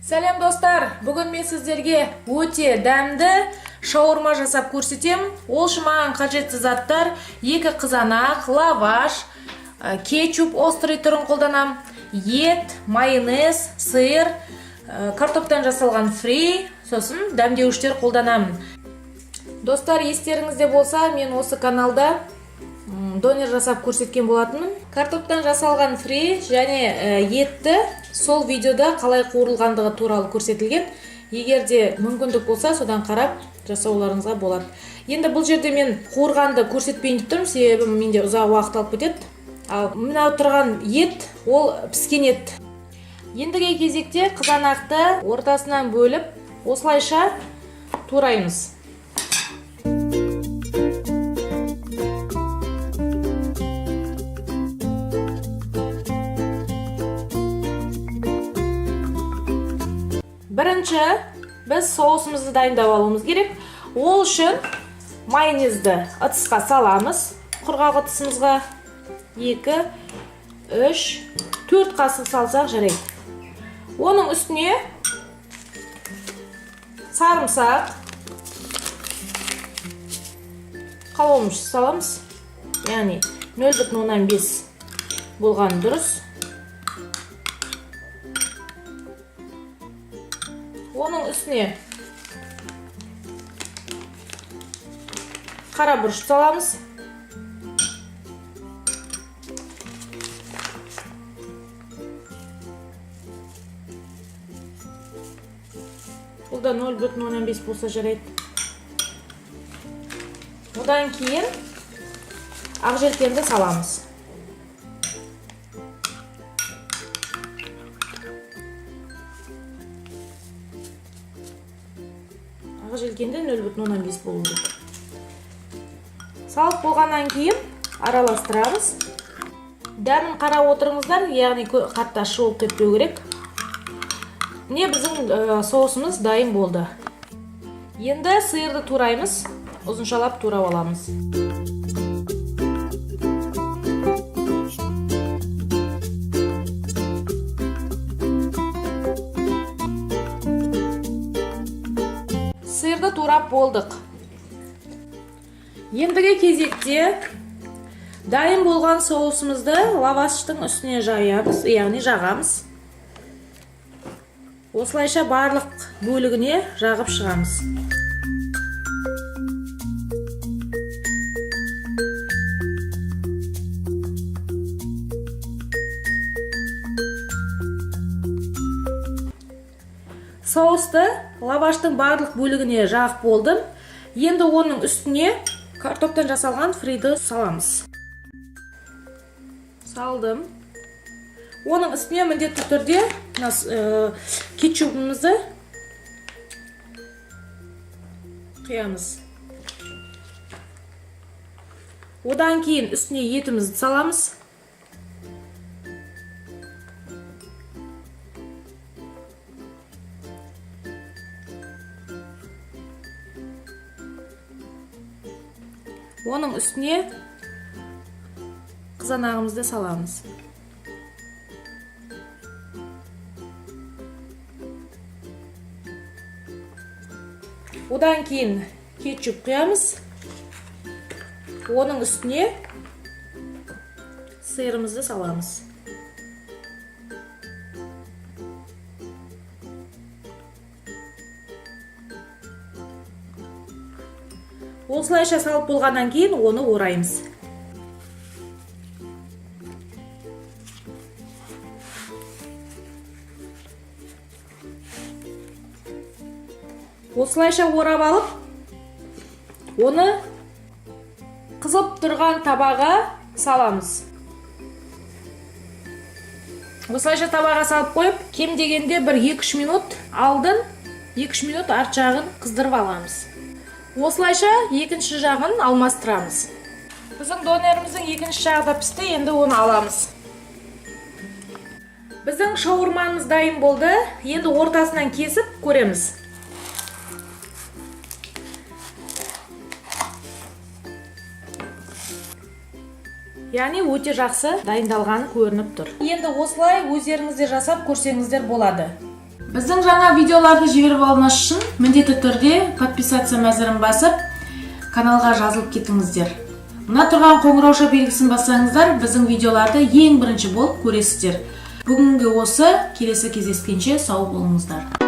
Сәлем достар, бүгін мен сіздерге өте дәмді шаурма жасап көрсетемін. Ол үшін маған қажетті заттар: 2 қызанақ, лаваш, кетчуп острый түрін қолданам, ет, майонез, сыр, картоптан жасалған фри, сосын дәмдеуіштер қолданамын. Достар, естеріңізде болса, мен осы каналда донер жасап көрсеткен болатынмын. Картоптан жасалған фри және етті сол видеода қалай қуырылғандығы туралы көрсетілген. Егерде мүмкіндік болса, содан қарап жасауларыңызға болады. Енді бұл жерде мен қуырғанды көрсетпейін деп тұрмын, себебі менде ұзақ уақыт алып кетеді. Ал мына тұрған ет, ол піскен ет. Ендігі кезекте қызанақты ортасынан бөліп, осылайша тураймыз. Бірінші, біз соусымызды дайындап алуымыз керек. Ол үшін майонезді ыдысқа саламыз. Құрғақ ыдысымызға 2, 3, 4 қасық салсақ жарайды. Оның үстіне сарымсақ, қауымыш саламыз. Яғни 0,5 болған дұрыс. Оның үстіне қара бұрыш саламыз. Бұл да 0,5 болса жарайды. Одан кейін ақ желкенді саламыз. Ақ желкенді 0,5 болу керек. Салып болғаннан кейін араластырамыз. Дәмін қарап отырыңыздар, яғни қатты ащы болып кетпеу керек. Міне біздің соусымыз дайын болды. Енді сиырды тураймыз, ұзыншалап турап аламыз. Сиырды турап болдық. Ендігі кезекте дайын болған соусымызды лаваштың үстіне жаямыз, яғни жағамыз. Осылайша барлық бөлігіне жағып шығамыз. Соусты лаваштың барлық бөлігіне жағып болдым. Енді оның үстіне картоптан жасалған фриді саламыз. Салдым. Оның үстіне міндетті түрде кетчупымызды құямыз. Одан кейін үстіне етімізді саламыз. Оның үстіне қызанағымызды саламыз. Одан кейін кетчуп құямыз. Оның үстіне сиырымызды саламыз. Осылайша салып болғаннан кейін оны ораймыз. Осылайша орап алып, оны қызып тұрған табаға саламыз. Осылайша табаға салып қойып, кем дегенде 1-2 минут алдын, 2 минут арт жағын қыздырып аламыз. Осылайша екінші жағын алмастырамыз. Біздің донеріміздің екінші жағы да пісті, енді оны аламыз. Біздің шаурмамыз дайын болды. Енді ортасынан кесіп көреміз. Яғни өте жақсы дайындалғаны көрініп тұр. Енді осылай өздеріңізде жасап көрсеңіздер болады. Біздің жаңа видеоларды жіберіп алыңыз үшін міндетті түрде подписаться мәзірін басып, каналға жазылып кетіңіздер. Мына тұрған қоңырауша белгісін бассаңыздар, біздің видеоларды ең бірінші болып көресіздер. Бүгінгі осы, келесі кездескенше сау болыңыздар.